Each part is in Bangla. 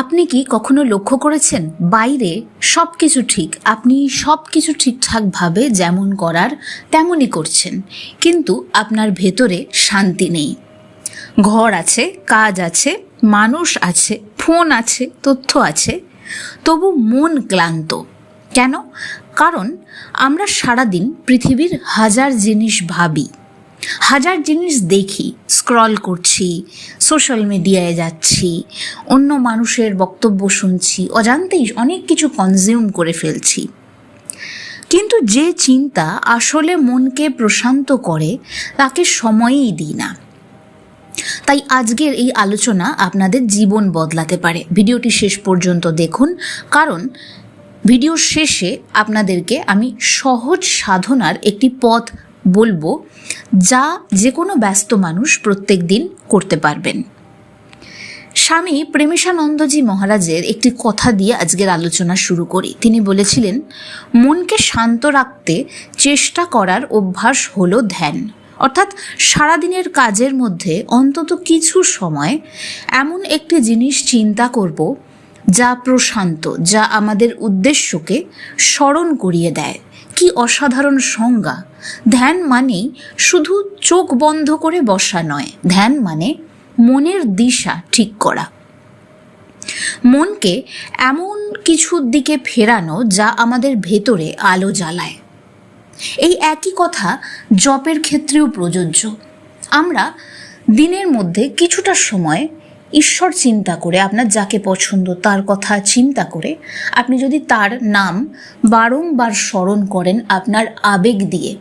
আপনি কি কখনো লক্ষ্য করেছেন বাইরে সব কিছু ঠিক, আপনি সব কিছু ঠিকঠাকভাবে যেমন করার তেমনই করছেন, কিন্তু আপনার ভেতরে শান্তি নেই। ঘর আছে, কাজ আছে, মানুষ আছে, ফোন আছে, তথ্য আছে, তবু মন ক্লান্ত। কেন? কারণ আমরা সারাদিন পৃথিবীর হাজার জিনিস ভাবি, হাজার জিনিস দেখি, স্ক্রল করছি, সোশ্যাল মিডিয়ায় যাচ্ছি, অন্য মানুষের বক্তব্য শুনছি, অজান্তেই অনেক কিছু কনজিউম করে ফেলছি। কিন্তু যে চিন্তা আসলে মনকে প্রশান্ত করে তাকে সময়ই দিই না। তাই আজকের এই আলোচনা আপনাদের জীবন বদলাতে পারে। ভিডিওটি শেষ পর্যন্ত দেখুন, কারণ ভিডিওর শেষে আপনাদেরকে আমি সহজ সাধনার একটি পথ বলবো, যা যে কোনো ব্যস্ত মানুষ প্রত্যেক দিন করতে পারবেন। স্বামী প্রেমেশানন্দজি মহারাজের একটি কথা দিয়ে আজকের আলোচনা শুরু করি। তিনি বলেছিলেন, মনকে শান্ত রাখতে চেষ্টা করার অভ্যাস হলো ধ্যান। অর্থাৎ সারাদিনের কাজের মধ্যে অন্তত কিছু সময় এমন একটি জিনিস চিন্তা করব যা প্রশান্ত, যা আমাদের উদ্দেশ্যকে স্মরণ করিয়ে দেয়। কি অসাধারণ সংজ্ঞা! ধ্যান মানেই শুধু চোখ বন্ধ করে বসা নয়, ধ্যান মানে মনের দিশা ঠিক করা, মনকে এমন কিছুর দিকে ফেরানো যা আমাদের ভেতরে আলো জ্বালায়। এই একই কথা জপের ক্ষেত্রেও প্রযোজ্য। আমরা দিনের মধ্যে কিছুটা সময় ঈশ্বর চিন্তা করে, আপনার যাকে পছন্দ তার কথা চিন্তা করে আপনি যদি তার নাম বারংবার স্মরণ করেন আপনার আবেগ দিয়ে,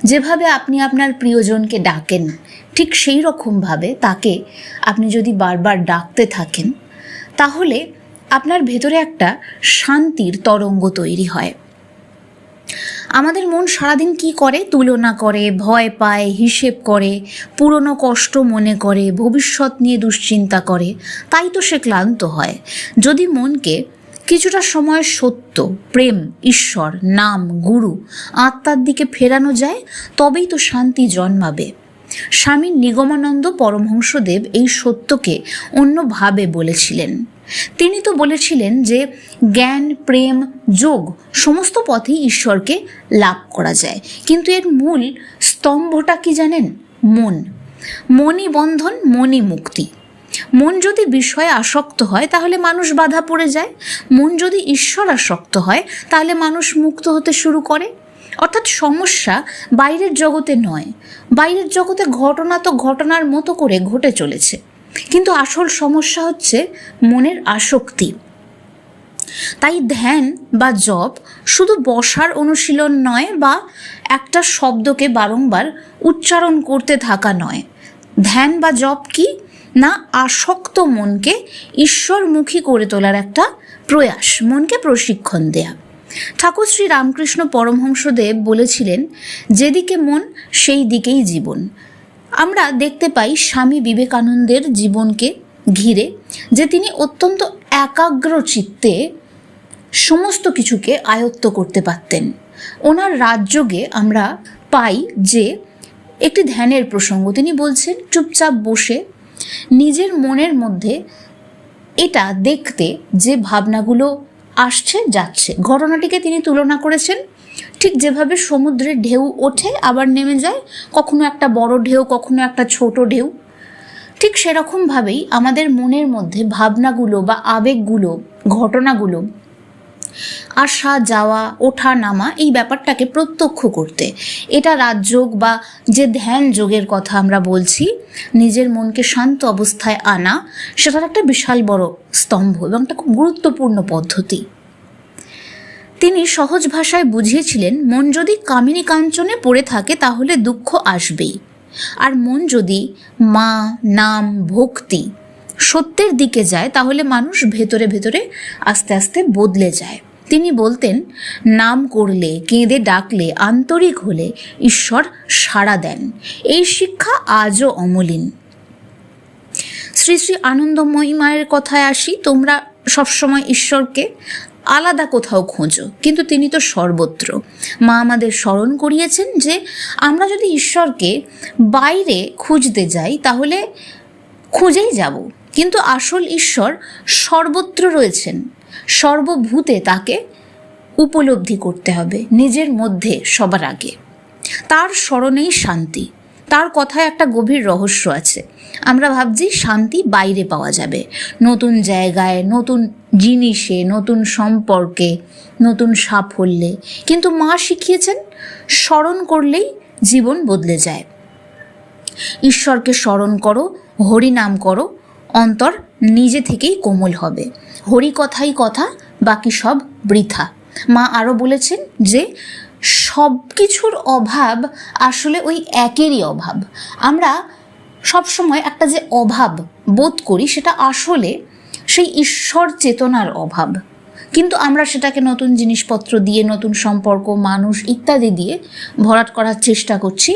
যেভাবে আপনি আপনার প্রিয়জনকে ডাকেন ঠিক সেই রকমভাবে তাকে আপনি যদি বারবার ডাকতে থাকেন, তাহলে আপনার ভেতরে একটা শান্তির তরঙ্গ তৈরি হয়। আমাদের মন সারাদিন কি করে? তুলনা করে, ভয় পায়, হিসেব করে, পুরনো কষ্ট মনে করে, ভবিষ্যৎ নিয়ে দুশ্চিন্তা করে। তাই তো সে ক্লান্ত হয়। যদি মনকে কিছুটা সময় সত্য, প্রেম, ঈশ্বর, নাম, গুরু, আত্মার দিকে ফেরানো যায়, তবেই তো শান্তি জন্মাবে। স্বামী নিগমানন্দ পরমহংসদেব এই সত্যকে অন্যভাবে বলেছিলেন। তিনি তো বলেছিলেন যে জ্ঞান, প্রেম, যোগ সমস্ত পথেই ঈশ্বরকে লাভ করা যায়, কিন্তু এর মূল স্তম্ভটা কি জানেন? মন। মনই বন্ধন, মনই মুক্তি। মন যদি বিষয়ে আসক্ত হয় তাহলে মানুষ বাধা পড়ে যায়। মন যদি ঈশ্বর আসক্ত হয় তাহলে মানুষ মুক্ত হতে শুরু করে। অর্থাৎ সমস্যা বাইরের জগতে নয়, বাইরের জগতে ঘটনা তো ঘটনার মতো করে ঘটে চলেছে, কিন্তু আসল সমস্যা হচ্ছে মনের আসক্তি। তাই ধ্যান বা জপ শুধু বসার অনুশীলন নয়, বা একটা শব্দকে বারংবার উচ্চারণ করতে থাকা নয়। ধ্যান বা জপ কি না, আসক্ত মনকে ঈশ্বরমুখী করে তোলার একটা প্রয়াস, মনকে প্রশিক্ষণ দেয়া। ঠাকুর শ্রী রামকৃষ্ণ পরমহংসদেব বলেছিলেন, যেদিকে মন সেই দিকেই জীবন। আমরা দেখতে পাই স্বামী বিবেকানন্দের জীবনকে ঘিরে যে তিনি অত্যন্ত একাগ্র চিত্তে সমস্ত কিছুকে আয়ত্ত করতে পারতেন। ওনার রাজযোগে আমরা পাই যে একটি ধ্যানের প্রসঙ্গ। তিনি বলছেন, চুপচাপ বসে নিজের মনের মধ্যে এটা দেখতে যে ভাবনাগুলো আসছে যাচ্ছে। ঘটনাটিকে তিনি তুলনা করেছেন ঠিক যেভাবে সমুদ্রের ঢেউ ওঠে আবার নেমে যায়, কখনো একটা বড় ঢেউ, কখনো একটা ছোট ঢেউ, ঠিক সেরকমভাবেই আমাদের মনের মধ্যে ভাবনাগুলো বা আবেগগুলো, ঘটনাগুলো আসা যাওয়া, ওঠা নামা, এই ব্যাপারটাকে প্রত্যক্ষ করতে, এটা রাজযোগ বা যে ধ্যান যোগের কথা আমরা বলছি, নিজের মনকে শান্ত অবস্থায় আনা, সেটার একটা বিশাল বড় স্তম্ভ এবং একটা খুব গুরুত্বপূর্ণ পদ্ধতি। তিনি সহজ ভাষায় বুঝিয়েছিলেন, মন যদি কামিনী কাঞ্চনে পড়ে থাকে তাহলে দুঃখ আসবেই, আর মন যদি মা, নাম, ভক্তি, সত্যের দিকে যায় তাহলে মানুষ ভেতরে ভেতরে আস্তে আস্তে বদলে যায়। তিনি বলতেন, নাম করলে, কেঁদে ডাকলে, আন্তরিক হলে ঈশ্বর সাড়া দেন। এই শিক্ষা আজও অমলিন। শ্রী শ্রী আনন্দময়ী মায়ের কথায় আসি, তোমরা সবসময় ঈশ্বরকে আলাদা কোথাও খোঁজো, কিন্তু তিনি তো সর্বত্র। মা আমাদের স্মরণ করিয়েছেন যে আমরা যদি ঈশ্বরকে বাইরে খুঁজতে যাই তাহলে খুঁজেই যাব, কিন্তু আসল ঈশ্বর সর্বত্র রয়েছেন, সর্বভূতে তাকে উপলব্ধি করতে হবে নিজের মধ্যে সবার আগে। তার স্মরণেই শান্তি। তার কথায় একটা গভীর রহস্য আছে। আমরা ভাবছি শান্তি বাইরে পাওয়া যাবে, নতুন জায়গায়, নতুন জিনিসে, নতুন সম্পর্কে, নতুন সাফল্যে, কিন্তু মা শিখিয়েছেন স্মরণ করলেই জীবন বদলে যায়। ঈশ্বরকে স্মরণ করো, হরি নাম করো, অন্তর নিজে থেকেই কোমল হবে। হরি কথাই কথা, বাকি সব বৃথা। মা আরও বলেছেন যে সব কিছুর অভাব আসলে ওই একেরই অভাব। আমরা সবসময় একটা যে অভাব বোধ করি সেটা আসলে সেই ঈশ্বর চেতনার অভাব, কিন্তু আমরা সেটাকে নতুন জিনিসপত্র দিয়ে, নতুন সম্পর্ক, মানুষ ইত্যাদি দিয়ে ভরাট করার চেষ্টা করছি।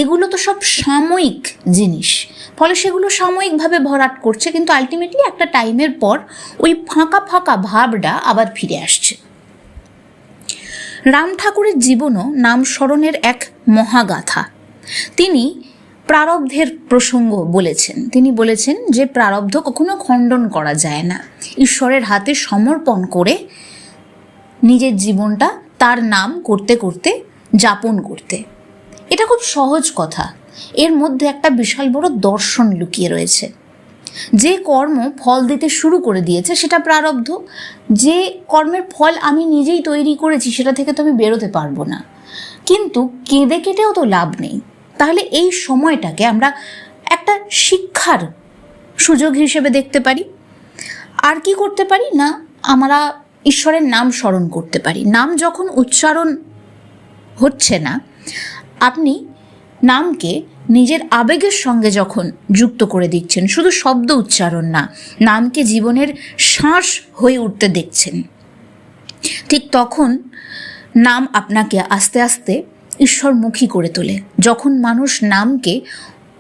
এগুলো তো সব সাময়িক জিনিস, ফলে সেগুলো সাময়িকভাবে ভরাট করছে, কিন্তু আলটিমেটলি একটা টাইমের পর ওই ফাঁকা ফাঁকা ভাবটা আবার ফিরে আসছে। রাম ঠাকুরের জীবনও নাম স্মরণের এক মহাগাথা। তিনি প্রারব্ধের প্রসঙ্গ বলেছেন। তিনি বলেছেন যে প্রারব্ধ কখনো খণ্ডন করা যায় না। ঈশ্বরের হাতে সমর্পণ করে নিজের জীবনটা তার নাম করতে করতে যাপন করতে। এটা খুব সহজ কথা, এর মধ্যে একটা বিশাল বড় দর্শন লুকিয়ে রয়েছে। যে কর্ম ফল দিতে শুরু করে দিয়েছে সেটা প্রারব্ধ। যে কর্মের ফল আমি নিজেই তৈরি করেছি সেটা থেকে তো আমি বেরোতে পারবো না, কিন্তু কেঁদে কেটেও তো লাভ নেই। তাহলে এই সময়টাকে আমরা একটা শিক্ষার সুযোগ হিসেবে দেখতে পারি। আর কি করতে পারি না, আমরা ঈশ্বরের নাম স্মরণ করতে পারি। নাম যখন উচ্চারণ হচ্ছে না, আপনি নামকে নিজের আবেগের সঙ্গে যখন যুক্ত করে দিচ্ছেন, শুধু শব্দ উচ্চারণ না, নামকে জীবনের শ্বাস হয়ে উঠতে দেখছেন, ঠিক তখন নাম আপনাকে আস্তে আস্তে ঈশ্বরমুখী করে তোলে। যখন মানুষ নামকে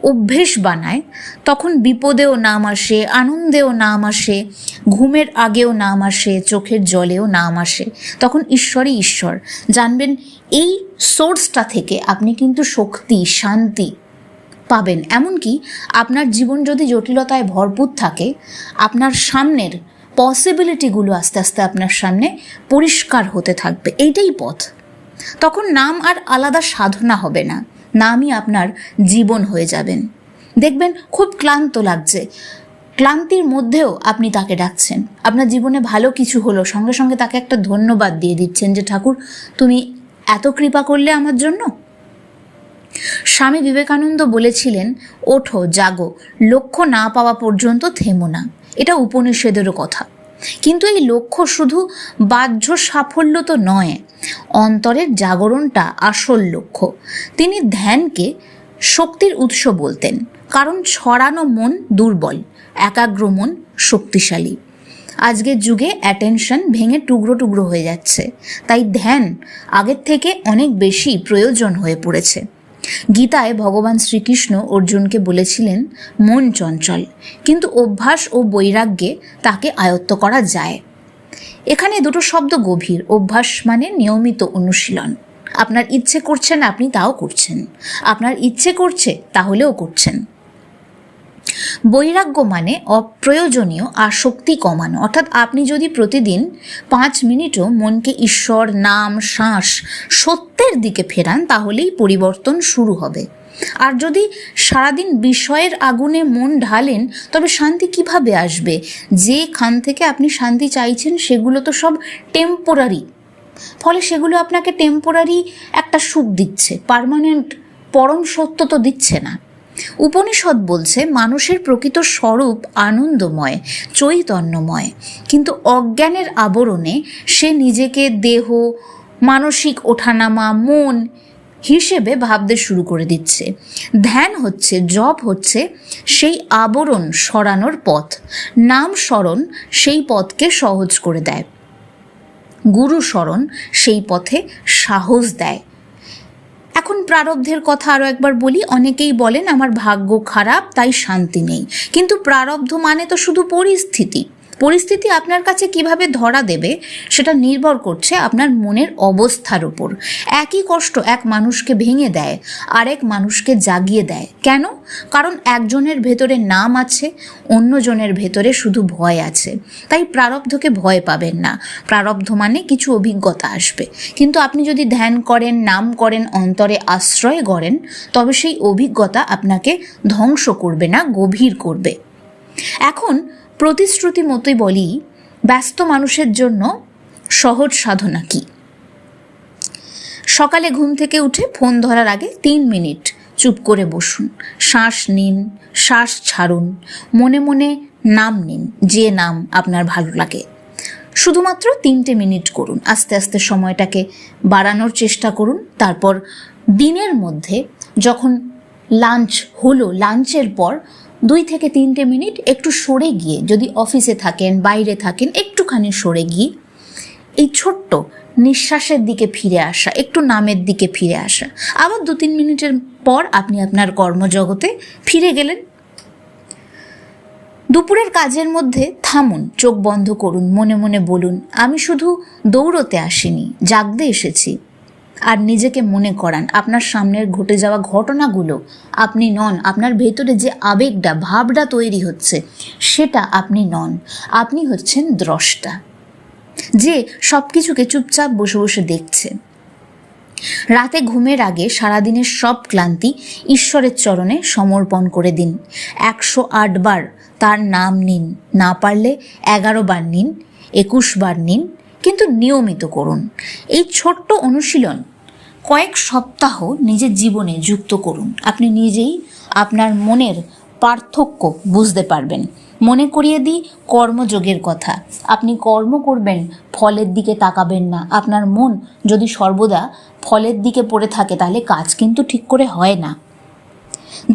অভ্যেস বানায়, তখন বিপদেও নাম আসে, আনন্দেও নাম আসে, ঘুমের আগেও নাম আসে, চোখের জলেও নাম আসে। তখন ঈশ্বরই ঈশ্বর। জানবেন এই সোর্সটা থেকে আপনি কিন্তু শক্তি, শান্তি পাবেন। এমনকি আপনার জীবন যদি জটিলতায় ভরপুর থাকে, আপনার সামনের পসিবিলিটিগুলো আস্তে আস্তে আপনার সামনে পরিষ্কার হতে থাকবে। এইটাই পথ। তখন নাম আর আলাদা সাধনা হবে না, নামই আপনার জীবন হয়ে যাবেন। দেখবেন খুব ক্লান্ত লাগছে, ক্লান্তির মধ্যেও আপনি তাকে ডাকছেন। আপনার জীবনে ভালো কিছু হলো, সঙ্গে সঙ্গে তাকে একটা ধন্যবাদ দিয়ে দিচ্ছেন যে ঠাকুর তুমি এত কৃপা করলে আমার জন্য। স্বামী বিবেকানন্দ বলেছিলেন, ওঠো, জাগো, লক্ষ্য না পাওয়া পর্যন্ত থেমো না। এটা উপনিষদেরও কথা। কিন্তু এই লক্ষ্য শুধু বাহ্য সাফল্য তো নয়, অন্তরের জাগরণটা আসল লক্ষ্য। তিনি ধ্যানকে শক্তির উৎস বলতেন, কারণ ছড়ানো মন দুর্বল, একাগ্র মন শক্তিশালী। আজকের যুগে অ্যাটেনশন ভেঙে টুকরো টুকরো হয়ে যাচ্ছে, তাই ধ্যান আগের থেকে অনেক বেশি প্রয়োজন হয়ে পড়েছে। গীতায় ভগবান শ্রীকৃষ্ণ অর্জুনকে বলেছিলেন, মন চঞ্চল, কিন্তু অভ্যাস ও বৈরাগ্যে তাকে আয়ত্ত করা যায়। এখানে দুটো শব্দ গভীর। অভ্যাস মানে নিয়মিত অনুশীলন। আপনার ইচ্ছে করছে না, আপনি তাও করছেন। আপনার ইচ্ছে করছে, তাহলেও করছেন। বৈরাগ্য মানে অপ্রয়োজনীয় আসক্তি কমানো। অর্থাৎ আপনি যদি প্রতিদিন 5 মিনিটও মনকে ঈশ্বর, নাম, শ্বাস, সত্যের দিকে ফেরান, তাহলেই পরিবর্তন শুরু হবে। আর যদি সারাদিন বিষয়ের আগুনে মন ঢালেন, তবে শান্তি কিভাবে আসবে? যেখান থেকে আপনি শান্তি চাইছেন সেগুলো তো সব টেম্পোরারি, ফলে সেগুলো আপনাকে টেম্পোরারি একটা সুখ দিচ্ছে, পার্মানেন্ট পরম সত্য তো দিচ্ছে না। উপনিষদ বলছে মানুষের প্রকৃত স্বরূপ আনন্দময়, চৈতন্যময়, কিন্তু অজ্ঞানের আবরণে সে নিজেকে দেহ, মানসিক ওঠানামা, মন হিসেবে ভাবতে শুরু করে দিচ্ছে। ধ্যান হচ্ছে, জপ হচ্ছে সেই আবরণ সরানোর পথ। নাম স্মরণ সেই পথকে সহজ করে দেয়, গুরু স্মরণ সেই পথে সাহস দেয়। এখন প্রারব্ধের কথা আরও একবার বলি। অনেকেই বলেন আমার ভাগ্য খারাপ তাই শান্তি নেই, কিন্তু প্রারব্ধ মানে তো শুধু পরিস্থিতি। পরিস্থিতি আপনার কাছে কিভাবে ধরা দেবে সেটা নির্ভর করছে আপনার মনের অবস্থার উপর। একই কষ্ট এক মানুষকে ভেঙে দেয়, আরেক মানুষকে জাগিয়ে দেয়। কেন? কারণ একজনের ভেতরে নাম আছে, অন্যজনের ভেতরে শুধু ভয় আছে। তাই প্রারব্ধকে ভয় পাবেন না। প্রারব্ধ মানে কিছু অভিজ্ঞতা আসবে, কিন্তু আপনি যদি ধ্যান করেন, নাম করেন, অন্তরে আশ্রয় করেন, তবে সেই অভিজ্ঞতা আপনাকে ধ্বংস করবে না, গভীর করবে। এখন প্রতিশ্রুতি মতোই বলি, ব্যস্ত মানুষের জন্য সহজ সাধনা কি? সকালে ঘুম থেকে উঠে ফোন ধরার আগে 3 মিনিট চুপ করে বসুন, শ্বাস নিন, শ্বাস ছাড়ুন, মনে মনে নাম নিন, যে নাম আপনার ভালো লাগে। শুধুমাত্র 3টে মিনিট করুন। আস্তে আস্তে সময়টাকে বাড়ানোর চেষ্টা করুন। তারপর দিনের মধ্যে যখন লাঞ্চ হলো, লাঞ্চের পর 2 থেকে 3টে মিনিট একটু সরে গিয়ে, যদি অফিসে থাকেন, বাইরে থাকেন, একটুখানি সরে গিয়ে এই ছোট্ট নিঃশ্বাসের দিকে ফিরে আসা, একটু নামের দিকে ফিরে আসা। আবার 2-3 মিনিটের পর আপনি আপনার কর্মজগতে ফিরে গেলেন। দুপুরের কাজের মধ্যে থামুন, চোখ বন্ধ করুন, মনে মনে বলুন, আমি শুধু দৌড়তে আসিনি, জাগতে এসেছি। আর নিজেকে মনে করান আপনার সামনের ঘটে যাওয়া ঘটনাগুলো আপনি নন। আপনার ভেতরে যে আবেগটা, ভাবটা তৈরি হচ্ছে, সেটা আপনি নন। আপনি হচ্ছেন দ্রষ্টা, যে সব কিছুকে চুপচাপ বসে বসে দেখছে। রাতে ঘুমের আগে সারাদিনের সব ক্লান্তি ঈশ্বরের চরণে সমর্পণ করে দিন। 108 বার তার নাম নিন, না পারলে 11 বার নিন, 21 বার নিন, কিন্তু নিয়মিত করুন। এই ছোট্ট অনুশীলন কয়েক সপ্তাহ নিজের জীবনে যুক্ত করুন। আপনি নিজেই আপনার মনের পার্থক্য বুঝতে পারবেন। মনে করিয়ে দিই কর্মযোগের কথা। আপনি কর্ম করবেন, ফলের দিকে তাকাবেন না। আপনার মন যদি সর্বদা ফলের দিকে পড়ে থাকে, তাহলে কাজ কিন্তু ঠিক করে হয় না।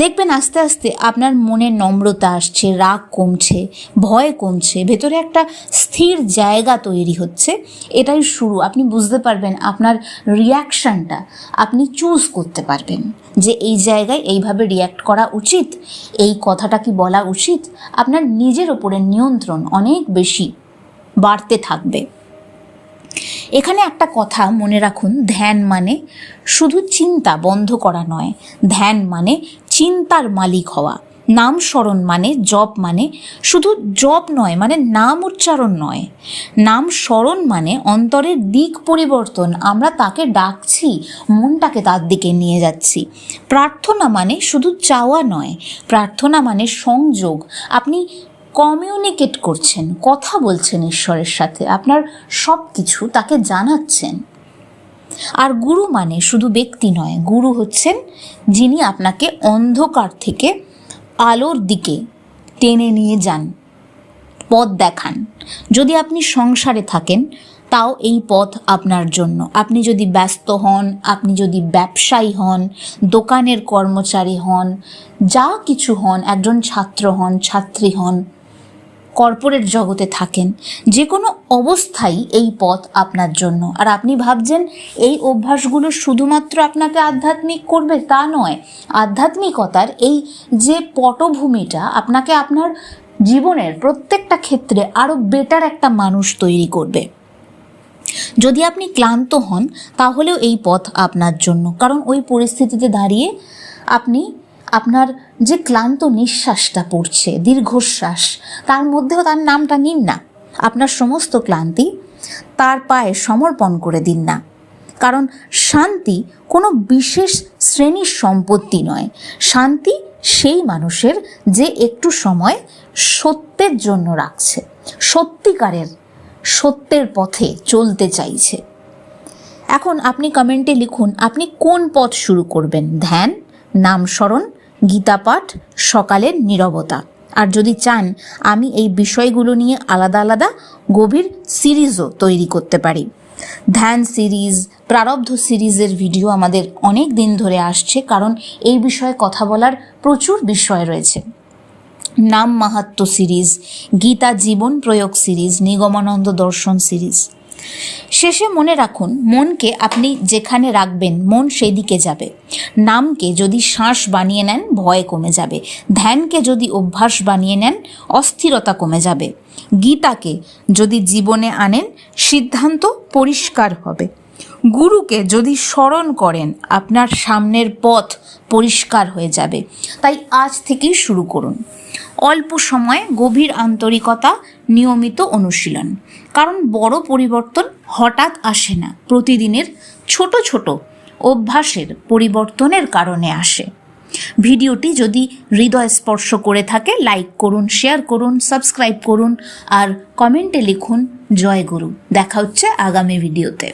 দেখবেন আস্তে আস্তে আপনার মনে নম্রতা আসছে, রাগ কমছে, ভয় কমছে, ভেতরে একটা স্থির জায়গা তৈরি হচ্ছে। এটাই শুরু। আপনি বুঝতে পারবেন আপনার রিয়াকশানটা আপনি চুজ করতে পারবেন, যে এই জায়গায় এইভাবে রিয়্যাক্ট করা উচিত, এই কথাটা কি বলা উচিত। আপনার নিজের ওপরে নিয়ন্ত্রণ অনেক বেশি বাড়তে থাকবে। এখানে একটা কথা মনে রাখুন, ধ্যান মানে শুধু চিন্তা বন্ধ করা নয়। ধ্যান মানে চিন্তার মালিক হওয়া। নাম স্মরণ মানে, জপ মানে শুধু জপ নয়, মানে নাম উচ্চারণ নয়। নাম স্মরণ মানে অন্তরের দিক পরিবর্তন। আমরা তাকে ডাকছি, মনটাকে তার দিকে নিয়ে যাচ্ছি। প্রার্থনা মানে শুধু চাওয়া নয়, প্রার্থনা মানে সংযোগ। আপনি কমিউনিকেট করছেন, কথা বলছেন ঈশ্বরের সাথে, আপনার সব কিছু তাকে জানাচ্ছেন। আর গুরু মানে শুধু ব্যক্তি নয়, গুরু হচ্ছেন যিনি আপনাকে অন্ধকার থেকে আলোর দিকে টেনে নিয়ে যান, পথ দেখান। যদি আপনি সংসারে থাকেন, তাও এই পথ আপনার জন্য। আপনি যদি ব্যস্ত হন, আপনি যদি ব্যবসায়ী হন, দোকানের কর্মচারী হন, যা কিছু হন, একজন ছাত্র হন, ছাত্রী হন, কর্পোরেট জগতে থাকেন, যে কোনো অবস্থায় এই পথ আপনার জন্য। আর আপনি ভাবছেন এই অভ্যাসগুলো শুধুমাত্র আপনাকে আধ্যাত্মিক করবে, তা নয়। আধ্যাত্মিকতার এই যে পটভূমিটা আপনাকে আপনার জীবনের প্রত্যেকটা ক্ষেত্রে আরও বেটার একটা মানুষ তৈরি করবে। যদি আপনি ক্লান্ত হন, তাহলেও এই পথ আপনার জন্য। কারণ ওই পরিস্থিতিতে দাঁড়িয়ে আপনি আপনার যে ক্লান্ত নিঃশ্বাসটা পড়ছে, দীর্ঘশ্বাস, তার মধ্যেও তার নামটা নিন না। আপনার সমস্ত ক্লান্তি তার পায়ে সমর্পণ করে দিন না। কারণ শান্তি কোনো বিশেষ শ্রেণীর সম্পত্তি নয়। শান্তি সেই মানুষের যে একটু সময় সত্যের জন্য রাখছে, সত্যিকারের সত্যের পথে চলতে চাইছে। এখন আপনি কমেন্টে লিখুন আপনি কোন পথ শুরু করবেন। ধ্যান, নাম স্মরণ, গীতা পাঠ, সকালের নীরবতা। আর যদি চান আমি এই বিষয়গুলো নিয়ে আলাদা আলাদা গভীর সিরিজও তৈরি করতে পারি। ধ্যান সিরিজ, প্রারব্ধ সিরিজের ভিডিও আমাদের অনেক দিন ধরে আসছে, কারণ এই বিষয়ে কথা বলার প্রচুর বিষয় রয়েছে। নাম মাহাত্ম্য সিরিজ, গীতা জীবন প্রয়োগ সিরিজ, নিগমানন্দ দর্শন সিরিজ। শেষে মনে রাখুন, মনকে আপনি যেখানে রাখবেন মন সেই দিকে যাবে। নামকে যদি শ্বাস বানিয়ে নেন ভয় কমে যাবে। ধ্যানকে যদি অভ্যাস বানিয়ে নেন অস্থিরতা কমে যাবে। গীতাকে যদি জীবনে আনেন সিদ্ধান্ত পরিষ্কার হবে। গুরুকে যদি স্মরণ করেন আপনার সামনের পথ পরিষ্কার হয়ে যাবে। তাই আজ থেকেই শুরু করুন। অল্প সময় গভীর আন্তরিকতা, নিয়মিত অনুশীলন। কারণ বড় পরিবর্তন হঠাৎ আসে না, প্রতিদিনের ছোট ছোট অভ্যাসের পরিবর্তনের কারণে আসে। ভিডিওটি যদি হৃদয় স্পর্শ করে থাকে লাইক করুন, শেয়ার করুন, সাবস্ক্রাইব করুন আর কমেন্টে লিখুন জয় গুরু। দেখা হচ্ছে আগামী ভিডিওতে।